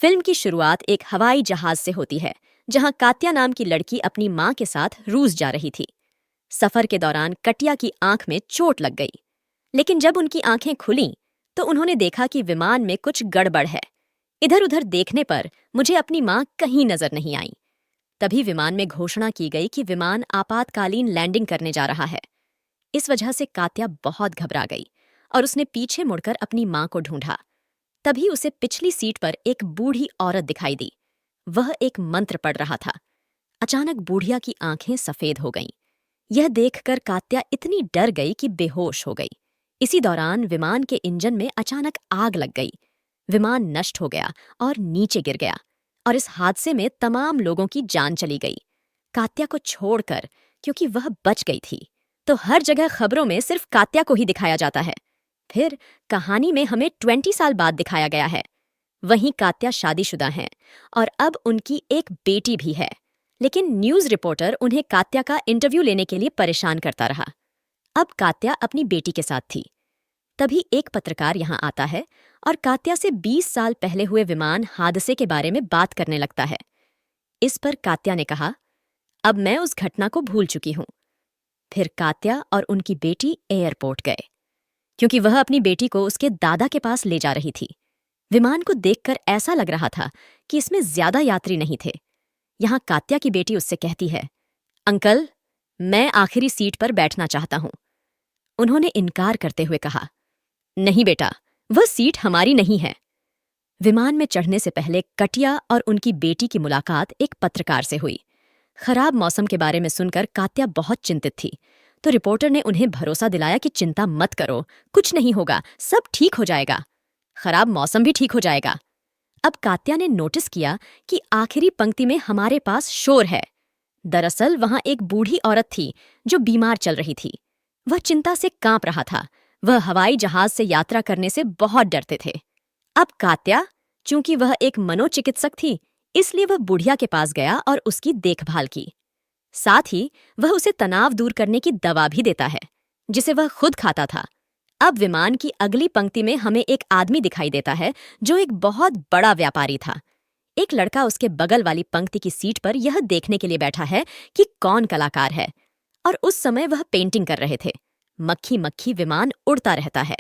Film की शुरुआत एक हवाई जहाज से होती है, जहां कात्या नाम की लड़की अपनी मां के साथ रूस जा रही थी। सफर के दौरान कटिया की आंख में चोट लग गई, लेकिन जब उनकी आंखें खुलीं, तो उन्होंने देखा कि विमान में कुछ गड़बड़ है। इधर उधर देखने पर मुझे अपनी मां कहीं नजर नहीं आई। तभी विमान में घोषणा की गई कि विमान आपातकालीन लैंडिंग करने जा रहा है। इस वजह से कात्या बहुत घबरा गई और उसने पीछे मुड़कर अपनी मां को ढूंढा। तभी उसे पिछली सीट पर एक बूढ़ी औरत दिखाई दी। वह एक मंत्र पढ़ रहा था। अचानक बूढ़िया की आंखें सफेद हो गईं। यह देखकर कात्या इतनी डर गई कि बेहोश हो गई। इसी दौरान विमान के इंजन में अचानक आग लग गई। विमान नष्ट हो गया और नीचे गिर गया, और इस हादसे में तमाम लोगों की जान चली गई, कात्या को छोड़कर। क्योंकि वह बच गई थी, तो हर जगह खबरों में सिर्फ कात्या को ही दिखाया जाता है। फिर कहानी में हमें 20 साल बाद दिखाया गया है। वहीं कात्या शादीशुदा हैं और अब उनकी एक बेटी भी है। लेकिन न्यूज़ रिपोर्टर उन्हें कात्या का इंटरव्यू लेने के लिए परेशान करता रहा। अब कात्या अपनी बेटी के साथ थी। तभी एक पत्रकार यहाँ आता है और कात्या से 20 साल पहले हुए विमान हादसे के बारे में बात करने लगता है। इस पर कात्या ने कहा, अब मैं उस घटना को भूल चुकी हूं। फिर कात्या और उनकी बेटी एयरपोर्ट गए, क्योंकि वह अपनी बेटी को उसके दादा के पास ले जा रही थी। विमान को देखकर ऐसा लग रहा था कि इसमें ज्यादा यात्री नहीं थे। यहाँ कात्या की बेटी उससे कहती है, अंकल, मैं आखिरी सीट पर बैठना चाहता हूं। उन्होंने इनकार करते हुए कहा, नहीं बेटा, वह सीट हमारी नहीं है। विमान में चढ़ने से पहले कटिया और उनकी बेटी की मुलाकात एक पत्रकार से हुई। खराब मौसम के बारे में सुनकर कात्या बहुत चिंतित थी, तो रिपोर्टर ने उन्हें भरोसा दिलाया कि चिंता मत करो, कुछ नहीं होगा, सब ठीक हो जाएगा। खराब मौसम भी ठीक हो जाएगा। अब कात्या ने नोटिस किया कि आखिरी पंक्ति में हमारे पास शोर है। दरअसल वहां एक बूढ़ी औरत थी जो बीमार चल रही थी। वह चिंता से कांप रहा था। वह हवाई जहाज से यात्रा करने से बहुत डरते थे। अब कात्या, चूंकि वह एक मनोचिकित्सक थी, इसलिए वह बुढ़िया के पास गया और उसकी देखभाल की। साथ ही वह उसे तनाव दूर करने की दवा भी देता है, जिसे वह खुद खाता था। अब विमान की अगली पंक्ति में हमें एक आदमी दिखाई देता है जो एक बहुत बड़ा व्यापारी था। एक लड़का उसके बगल वाली पंक्ति की सीट पर यह देखने के लिए बैठा है कि कौन कलाकार है, और उस समय वह पेंटिंग कर रहे थे। मक्खी मक्खी विमान उड़ता रहता है।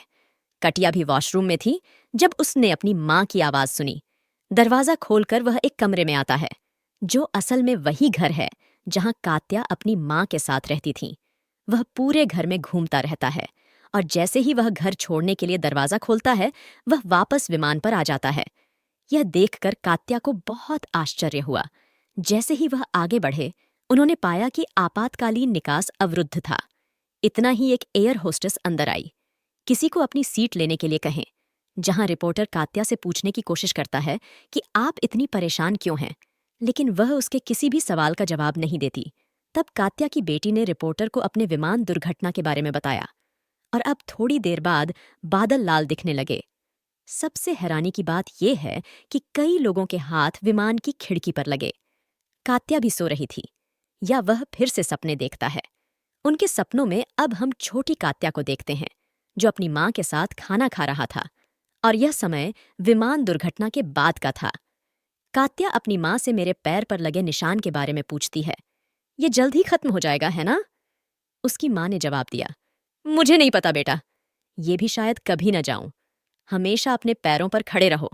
कटिया भी वॉशरूम में थी जब उसने अपनी मां की आवाज सुनी। दरवाजा खोलकर वह एक कमरे में आता है, जो असल में वही घर है जहां कात्या अपनी मां के साथ रहती थी। वह पूरे घर में घूमता रहता है, और जैसे ही वह घर छोड़ने के लिए दरवाजा खोलता है, वह वापस विमान पर आ जाता है। यह देखकर कात्या को बहुत आश्चर्य हुआ। जैसे ही वह आगे बढ़े, उन्होंने पाया कि आपातकालीन निकास अवरुद्ध था। इतना ही एक एयर होस्टेस अंदर आई। किसी को अपनी सीट लेने के लिए कहें। जहां रिपोर्टर कात्या से पूछने की कोशिश करता है कि आप इतनी परेशान क्यों हैं, लेकिन वह उसके किसी भी सवाल का जवाब नहीं देती। तब कात्या की बेटी ने रिपोर्टर को अपने विमान दुर्घटना के बारे में बताया, और अब थोड़ी देर बाद बादल लाल दिखने लगे। सबसे हैरानी की बात यह है कि कई लोगों के हाथ विमान की खिड़की पर लगे। कात्या भी सो रही थी, या वह फिर से सपने देखता है। उनके सपनों में अब हम छोटी कात्या को देखते हैं, जो अपनी मां के साथ खाना खा रहा था, और यह समय विमान दुर्घटना के बाद का था। कात्या अपनी मां से मेरे पैर पर लगे निशान के बारे में पूछती है। ये जल्द ही खत्म हो जाएगा, है ना? उसकी मां ने जवाब दिया, मुझे नहीं पता बेटा, ये भी शायद कभी न जाऊं। हमेशा अपने पैरों पर खड़े रहो।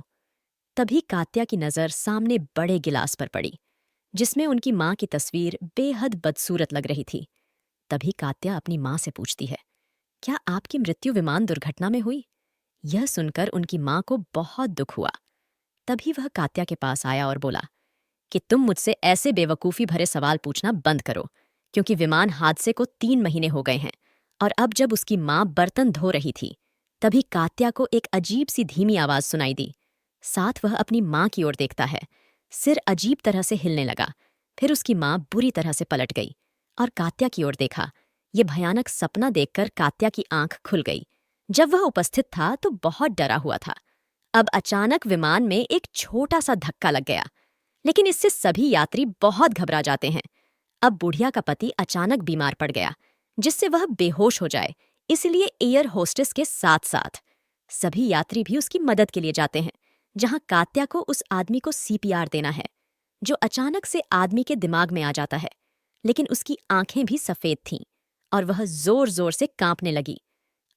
तभी कात्या की नजर सामने बड़े गिलास पर पड़ी, जिसमें उनकी मां की तस्वीर बेहद बदसूरत लग रही थी। तभी कात्या अपनी मां से पूछती है, क्या आपकी मृत्यु विमान दुर्घटना में हुई? यह सुनकर उनकी मां को बहुत दुख हुआ। तभी वह कात्या के पास आया और बोला कि तुम मुझसे ऐसे बेवकूफ़ी भरे सवाल पूछना बंद करो, क्योंकि विमान हादसे को 3 महीने हो गए हैं। और अब जब उसकी मां बर्तन धो रही थी, तभी कात्या को एक अजीब सी धीमी आवाज सुनाई दी। साथ वह अपनी मां की ओर देखता है। सिर अजीब तरह से हिलने लगा। फिर उसकी मां बुरी तरह से पलट गई और कात्या की ओर देखा। ये भयानक सपना देखकर कात्या की आंख खुल गई। जब वह उपस्थित था तो बहुत डरा हुआ था। अब अचानक विमान में एक छोटा सा धक्का लग गया, लेकिन इससे सभी यात्री बहुत घबरा जाते हैं। अब बुढ़िया का पति अचानक बीमार पड़ गया, जिससे वह बेहोश हो जाए, इसलिए एयर होस्टेस के साथ साथ सभी यात्री भी उसकी मदद के लिए जाते हैं। जहां कात्या को उस आदमी को सीपीआर देना है जो अचानक से आदमी के दिमाग में आ जाता है, लेकिन उसकी आंखें भी सफेद थीं और वह जोर जोर से कांपने लगी।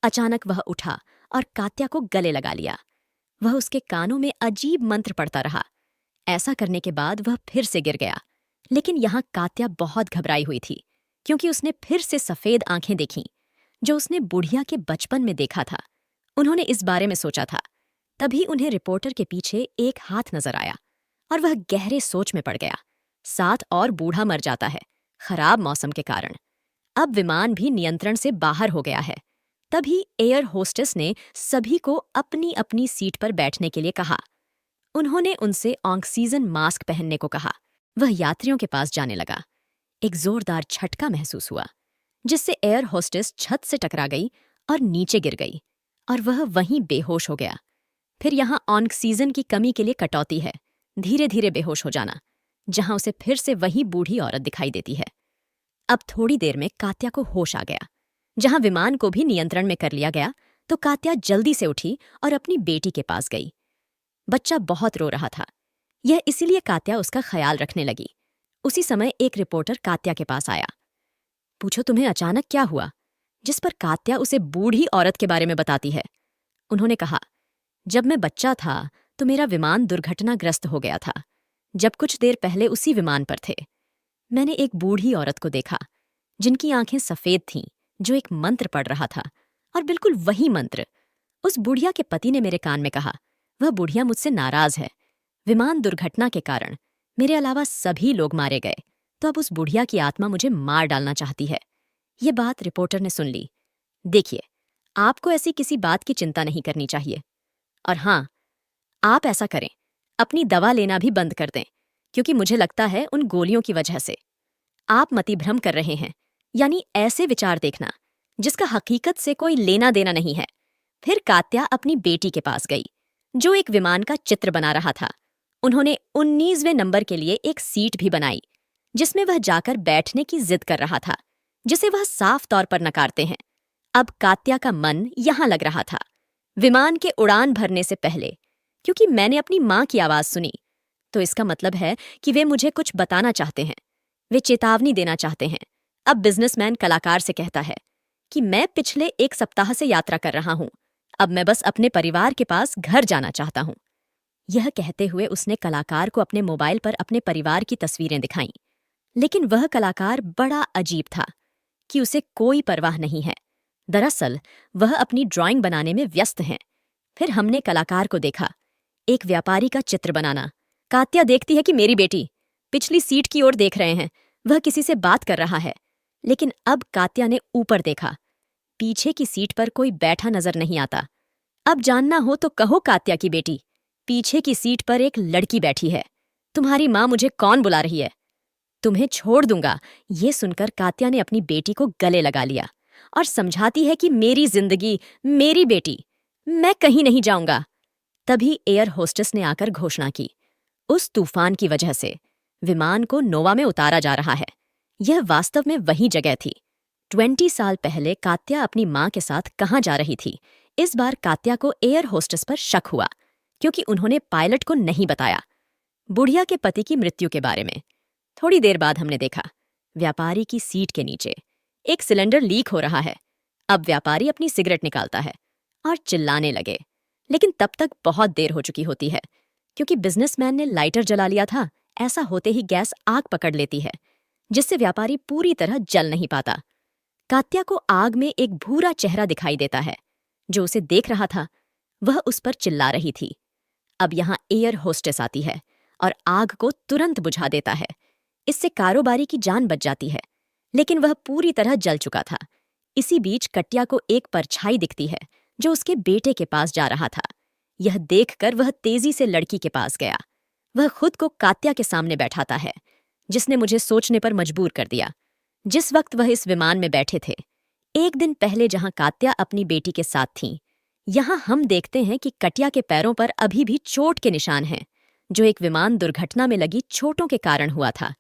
अचानक वह उठा और कात्या को गले लगा लिया। वह उसके कानों में अजीब मंत्र पढ़ता रहा। ऐसा करने के बाद वह फिर से गिर गया, लेकिन यहाँ कात्या बहुत घबराई हुई थी क्योंकि उसने फिर से सफेद आंखें देखीं जो उसने बुढ़िया के बचपन में देखा था। उन्होंने इस बारे में सोचा था। तभी उन्हें रिपोर्टर के पीछे एक हाथ नजर आया और वह गहरे सोच में पड़ गया। साथ और बूढ़ा मर जाता है, खराब मौसम के कारण। अब विमान भी नियंत्रण से बाहर हो गया है। तभी एयर होस्टेस ने सभी को अपनी अपनी सीट पर बैठने के लिए कहा। उन्होंने उनसे ऑक्सीजन मास्क पहनने को कहा। वह यात्रियों के पास जाने लगा। एक जोरदार झटका महसूस हुआ जिससे एयर होस्टेस छत से टकरा गई और नीचे गिर गई और वह वहीं बेहोश हो गया। फिर यहाँ ऑक्सीजन की कमी के लिए कटौती है, धीरे धीरे बेहोश हो जाना, जहां उसे फिर से वही बूढ़ी औरत दिखाई देती है। अब थोड़ी देर में कात्या को होश आ गया। जहां विमान को भी नियंत्रण में कर लिया गया तो कात्या जल्दी से उठी और अपनी बेटी के पास गई। बच्चा बहुत रो रहा था। यह इसीलिए कात्या उसका ख्याल रखने लगी। उसी समय एक रिपोर्टर कात्या के पास आया। पूछो तुम्हें अचानक क्या हुआ? जिस पर कात्या उसे बूढ़ी औरत के बारे में बताती है। उन्होंने कहा, जब मैं बच्चा था तो मेरा विमान दुर्घटनाग्रस्त हो गया था। जब कुछ देर पहले उसी विमान पर थे, मैंने एक बूढ़ी औरत को देखा जिनकी आंखें सफेद थीं, जो एक मंत्र पढ़ रहा था, और बिल्कुल वही मंत्र उस बुढ़िया के पति ने मेरे कान में कहा। वह बुढ़िया मुझसे नाराज है। विमान दुर्घटना के कारण मेरे अलावा सभी लोग मारे गए, तो अब उस बुढ़िया की आत्मा मुझे मार डालना चाहती है। ये बात रिपोर्टर ने सुन ली। देखिए, आपको ऐसी किसी बात की चिंता नहीं करनी चाहिए। और हाँ, आप ऐसा करें, अपनी दवा लेना भी बंद कर दें, क्योंकि मुझे लगता है उन गोलियों की वजह से आप मतिभ्रम कर रहे हैं, यानी ऐसे विचार देखना जिसका हकीकत से कोई लेना देना नहीं है। फिर कात्या अपनी बेटी के पास गई, जो एक विमान का चित्र बना रहा था। उन्होंने 19वें नंबर के लिए एक सीट भी बनाई, जिसमें वह जाकर बैठने की जिद कर रहा था, जिसे वह साफ तौर पर नकारते हैं। अब कात्या का मन यहां लग रहा था, विमान के उड़ान भरने से पहले, क्योंकि मैंने अपनी मां की आवाज सुनी, तो इसका मतलब है कि वे मुझे कुछ बताना चाहते हैं। वे चेतावनी देना चाहते हैं। अब बिजनेसमैन कलाकार से कहता है कि मैं पिछले 1 सप्ताह से यात्रा कर रहा हूं, अब मैं बस अपने परिवार के पास घर जाना चाहता हूं। यह कहते हुए उसने कलाकार को अपने मोबाइल पर अपने परिवार की तस्वीरें दिखाईं, लेकिन वह कलाकार बड़ा अजीब था कि उसे कोई परवाह नहीं है। दरअसल वह अपनी ड्राइंग बनाने में व्यस्त हैं। फिर हमने कलाकार को देखा, एक व्यापारी का चित्र बनाना। कात्या देखती है कि मेरी बेटी पिछली सीट की ओर देख रहे हैं, वह किसी से बात कर रहा है। लेकिन अब कात्या ने ऊपर देखा, पीछे की सीट पर कोई बैठा नजर नहीं आता। अब जानना हो तो कहो कात्या की बेटी, पीछे की सीट पर एक लड़की बैठी है। तुम्हारी माँ मुझे कौन बुला रही है? तुम्हें छोड़ दूंगा। ये सुनकर कात्या ने अपनी बेटी को गले लगा लिया और समझाती है कि मेरी जिंदगी, मेरी बेटी, मैं कहीं नहीं जाऊंगा। तभी एयर होस्टेस ने आकर घोषणा की, उस तूफान की वजह से विमान को नोवा में उतारा जा रहा है। यह वास्तव में वही जगह थी। 20 साल पहले कात्या अपनी मां के साथ कहाँ जा रही थी। इस बार कात्या को एयर होस्टेस पर शक हुआ, क्योंकि उन्होंने पायलट को नहीं बताया बुढ़िया के पति की मृत्यु के बारे में। थोड़ी देर बाद हमने देखा, व्यापारी की सीट के नीचे एक सिलेंडर लीक हो रहा है। अब व्यापारी अपनी सिगरेट निकालता है और चिल्लाने लगे, लेकिन तब तक बहुत देर हो चुकी होती है, क्योंकि बिजनेसमैन ने लाइटर जला लिया था। ऐसा होते ही गैस आग पकड़ लेती है, जिससे व्यापारी पूरी तरह जल नहीं पाता। कात्या को आग में एक भूरा चेहरा दिखाई देता है। जो उसे देख रहा था वह उस पर चिल्ला रही थी। अब यहाँ एयर होस्टेस आती है और आग को तुरंत बुझा देता है। इससे कारोबारी की जान बच जाती है, लेकिन वह पूरी तरह जल चुका था। इसी बीच कट्या को एक परछाई दिखती है जो उसके बेटे के पास जा रहा था। यह देखकर वह तेजी से लड़की के पास गया। वह खुद को कात्या के सामने बैठाता है, जिसने मुझे सोचने पर मजबूर कर दिया। जिस वक्त वह इस विमान में बैठे थे, एक दिन पहले जहां कात्या अपनी बेटी के साथ थीं, यहां हम देखते हैं कि कट्या के पैरों पर अभी भी चोट के निशान हैं, जो एक विमान दुर्घटना में लगी चोटों के कारण हुआ था,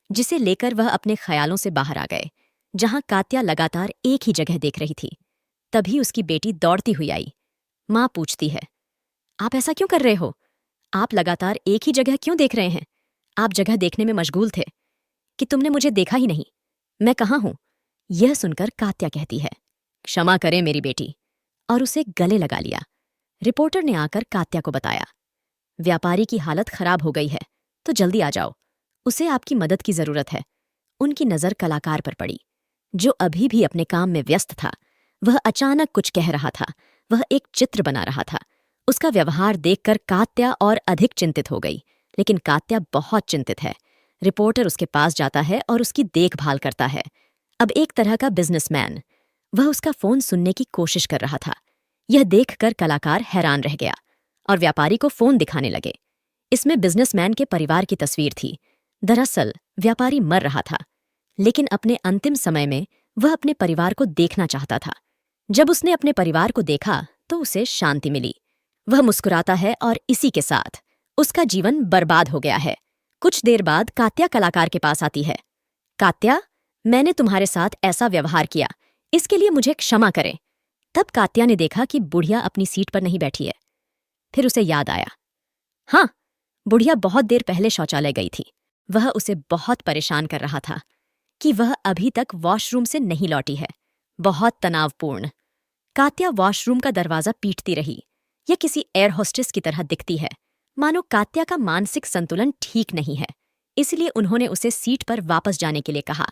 जिसे लेकर वह अपने ख्यालों से बाहर आ गए। जहां कात्या लगातार एक ही जगह देख रही थी, तभी उसकी बेटी दौड़ती हुई आई। माँ पूछती है, आप ऐसा क्यों कर रहे हो? आप लगातार एक ही जगह क्यों देख रहे हैं? आप जगह देखने में मशगूल थे कि तुमने मुझे देखा ही नहीं। मैं कहाँ हूं? यह सुनकर कात्या कहती है, क्षमा करें मेरी बेटी, और उसे गले लगा लिया। रिपोर्टर ने आकर कात्या को बताया, व्यापारी की हालत खराब हो गई है, तो जल्दी आ जाओ, उसे आपकी मदद की जरूरत है। उनकी नजर कलाकार पर पड़ी, जो अभी भी अपने काम में व्यस्त था। वह अचानक कुछ कह रहा था। वह एक चित्र बना रहा था। उसका व्यवहार देखकर कात्या और अधिक चिंतित हो गई, लेकिन कात्या बहुत चिंतित है। रिपोर्टर उसके पास जाता है और उसकी देखभाल करता है। अब एक तरह का बिजनेसमैन। वह उसका फोन सुनने की कोशिश कर रहा था। यह देखकर कलाकार हैरान रह गया और व्यापारी को फोन दिखाने लगे। इसमें बिजनेसमैन के परिवार की तस्वीर थी। दरअसल व्यापारी मर रहा था, लेकिन अपने अंतिम समय में वह अपने परिवार को देखना चाहता था। जब उसने अपने परिवार को देखा तो उसे शांति मिली। वह मुस्कुराता है और इसी के साथ उसका जीवन बर्बाद हो गया है। कुछ देर बाद कात्या कलाकार के पास आती है। कात्या, मैंने तुम्हारे साथ ऐसा व्यवहार किया, इसके लिए मुझे क्षमा करें। तब कात्या ने देखा कि बुढ़िया अपनी सीट पर नहीं बैठी है। फिर उसे याद आया, हाँ, बुढ़िया बहुत देर पहले शौचालय गई थी। वह उसे बहुत परेशान कर रहा था कि वह अभी तक वॉशरूम से नहीं लौटी है। बहुत तनावपूर्ण। कात्या वॉशरूम का दरवाजा पीटती रही। यह किसी एयर होस्टेस की तरह दिखती है, मानो कात्या का मानसिक संतुलन ठीक नहीं है। इसलिए उन्होंने उसे सीट पर वापस जाने के लिए कहा,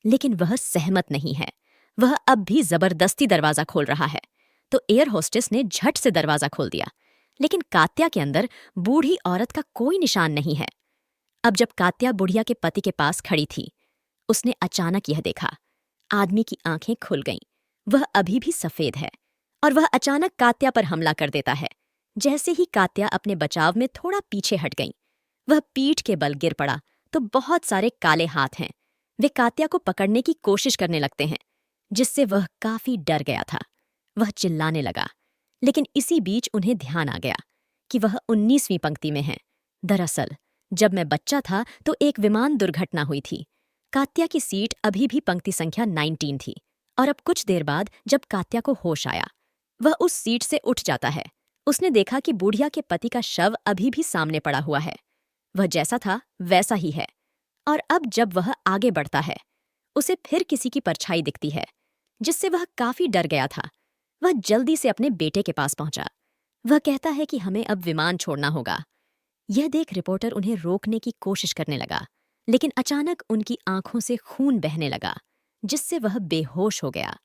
लेकिन वह सहमत नहीं है। वह अब भी जबरदस्ती दरवाजा खोल रहा है। तो एयर होस्टेस ने झट से दरवाजा खोल दिया, लेकिन कात्या के अंदर बूढ़ी औरत का कोई निशान नहीं है। अब जब कात्या बुढ़िया के पति के पास खड़ी थी, उसने अचानक यह देखा। आदमी की आंखें खुल गईं। वह अभी भी सफेद है और वह अचानक कात्या पर हमला कर देता है। जैसे ही कात्या अपने बचाव में थोड़ा पीछे हट गई, वह पीठ के बल गिर पड़ा तो बहुत सारे काले हाथ हैं। वे कात्या को पकड़ने की कोशिश करने लगते हैं, जिससे वह काफी डर गया था। वह चिल्लाने लगा, लेकिन इसी बीच उन्हें ध्यान आ गया कि वह 19वीं पंक्ति में है। दरअसल जब मैं बच्चा था तो एक विमान दुर्घटना हुई थी। कात्या की सीट अभी भी पंक्ति संख्या 19 थी, और अब कुछ देर बाद जब कात्या को होश आया, वह उस सीट से उठ जाता है। उसने देखा कि बुढ़िया के पति का शव अभी भी सामने पड़ा हुआ है। वह जैसा था वैसा ही है, और अब जब वह आगे बढ़ता है, उसे फिर किसी की परछाई दिखती है, जिससे वह काफी डर गया था। वह जल्दी से अपने बेटे के पास पहुंचा। वह कहता है कि हमें अब विमान छोड़ना होगा। यह देख रिपोर्टर उन्हें रोकने की कोशिश करने लगा, लेकिन अचानक उनकी आंखों से खून बहने लगा, जिससे वह बेहोश हो गया।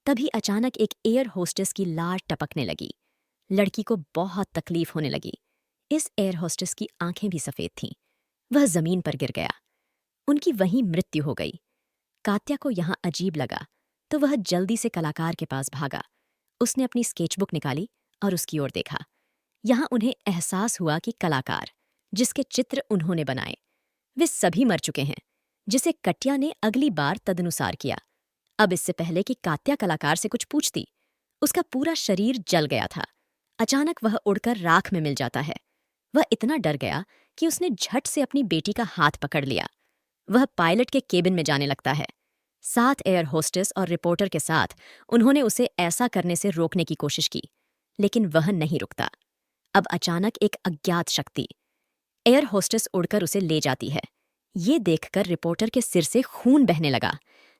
तभी अचानक एक एयर होस्टेस की लार टपकने लगी। लड़की को बहुत तकलीफ होने लगी। इस एयर होस्टेस की आंखें भी सफेद थीं। वह जमीन पर गिर गया। उनकी वहीं मृत्यु हो गई। कात्या को यहां अजीब लगा तो वह जल्दी से कलाकार के पास भागा। उसने अपनी स्केचबुक निकाली और उसकी ओर देखा। यहां उन्हें एहसास हुआ कि कलाकार, जिसके चित्र उन्होंने बनाए, वे सभी मर चुके हैं, जिसे कटिया ने अगली बार तदनुसार किया। अब इससे पहले कि कात्या कलाकार से कुछ पूछती, उसका पूरा शरीर जल गया था। अचानक वह उड़कर राख में मिल जाता है। वह इतना डर गया कि उसने झट से अपनी बेटी का हाथ पकड़ लिया। वह पायलट के केबिन में जाने लगता है। 7 एयर होस्टेस और रिपोर्टर के साथ उन्होंने उसे ऐसा करने से रोकने की कोशिश की, लेकिन वह नहीं रुकता। अब अचानक एक अज्ञात शक्ति एयर होस्टेस उड़कर उसे ले जाती है। ये देखकर रिपोर्टर के सिर से खून बहने लगा,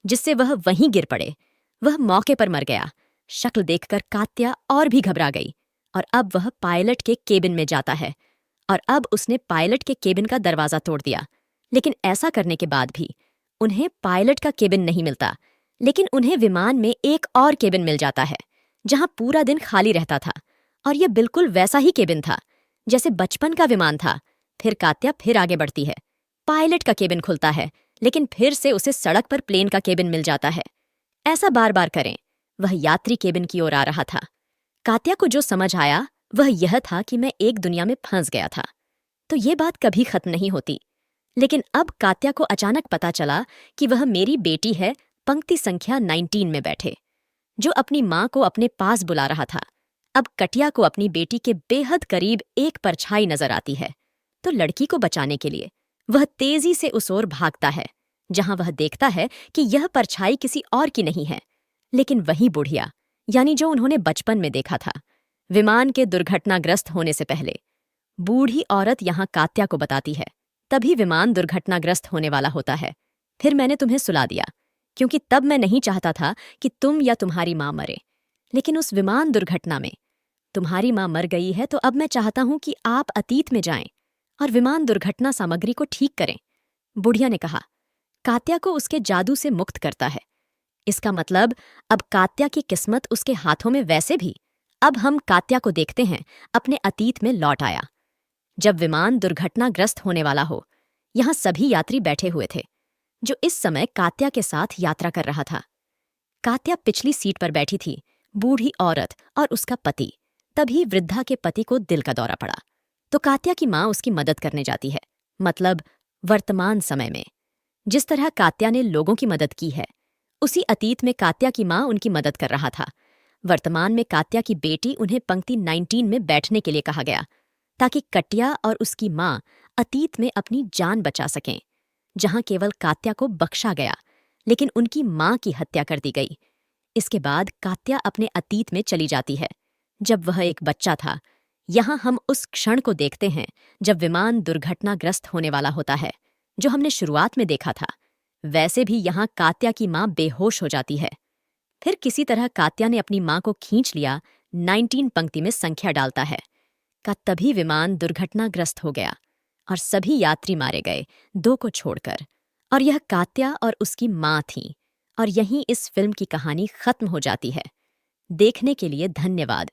जिससे वह वहीं गिर पड़े। वह मौके पर मर गया। शक्ल देखकर कात्या और भी घबरा गई, और अब वह पायलट के केबिन में जाता है। और अब उसने पायलट के केबिन का दरवाजा तोड़ दिया, लेकिन ऐसा करने के बाद भी उन्हें पायलट का केबिन नहीं मिलता। लेकिन उन्हें विमान में एक और केबिन मिल जाता है, जहां पूरा दिन खाली रहता था, और यह बिल्कुल वैसा ही केबिन था जैसे बचपन का विमान था। फिर कात्या फिर आगे बढ़ती है। पायलट का केबिन खुलता है, लेकिन फिर से उसे सड़क पर प्लेन का केबिन मिल जाता है। ऐसा बार बार करें। वह यात्री केबिन की ओर आ रहा था। कात्या को जो समझ आया वह यह था कि मैं एक दुनिया में फंस गया था, तो ये बात कभी खत्म नहीं होती। लेकिन अब कात्या को अचानक पता चला कि वह मेरी बेटी है, पंक्ति संख्या 19 में बैठे, जो अपनी माँ को अपने पास बुला रहा था। अब कटिया को अपनी बेटी के बेहद करीब एक परछाई नजर आती है, तो लड़की को बचाने के लिए वह तेजी से उस ओर भागता है, जहां वह देखता है कि यह परछाई किसी और की नहीं है, लेकिन वही बुढ़िया, यानी जो उन्होंने बचपन में देखा था, विमान के दुर्घटनाग्रस्त होने से पहले। बूढ़ी औरत यहाँ कात्या को बताती है। तभी विमान दुर्घटनाग्रस्त होने वाला होता है। फिर मैंने तुम्हें सुला दिया, क्योंकि तब मैं नहीं चाहता था कि तुम या तुम्हारी माँ मरे। लेकिन उस विमान दुर्घटना में तुम्हारी माँ मर गई है, तो अब मैं चाहता हूं कि आप अतीत में जाएं और विमान दुर्घटना सामग्री को ठीक करें। बुढ़िया ने कहा, कात्या को उसके जादू से मुक्त करता है। इसका मतलब अब कात्या की किस्मत उसके हाथों में। वैसे भी अब हम कात्या को देखते हैं अपने अतीत में लौट आया। जब विमान दुर्घटनाग्रस्त होने वाला हो, यहाँ सभी यात्री बैठे हुए थे जो इस समय कात्या के साथ यात्रा कर रहा था। कात्या पिछली सीट पर बैठी थी, बूढ़ी औरत और उसका पति। तभी वृद्धा के पति को दिल का दौरा पड़ा, तो कात्या की माँ उसकी मदद करने जाती है। मतलब वर्तमान समय में जिस तरह कात्या ने लोगों की मदद की है, उसी अतीत में कात्या की माँ उनकी मदद कर रहा था। वर्तमान में कात्या की बेटी उन्हें पंक्ति 19 में बैठने के लिए कहा गया, ताकि कटिया और उसकी माँ अतीत में अपनी जान बचा सकें, जहां केवल कात्या को बख्शा गया, लेकिन उनकी माँ की हत्या कर दी गई। इसके बाद कात्या अपने अतीत में चली जाती है, जब वह एक बच्चा था। यहाँ हम उस क्षण को देखते हैं जब विमान दुर्घटनाग्रस्त होने वाला होता है, जो हमने शुरुआत में देखा था। वैसे भी यहाँ कात्या की माँ बेहोश हो जाती है। फिर किसी तरह कात्या ने अपनी माँ को खींच लिया। 19 पंक्ति में संख्या डालता है का तभी विमान दुर्घटनाग्रस्त हो गया और सभी यात्री मारे गए, 2 को छोड़कर। और यह कात्या और उसकी माँ थी। और यहीं इस फिल्म की कहानी खत्म हो जाती है। देखने के लिए धन्यवाद।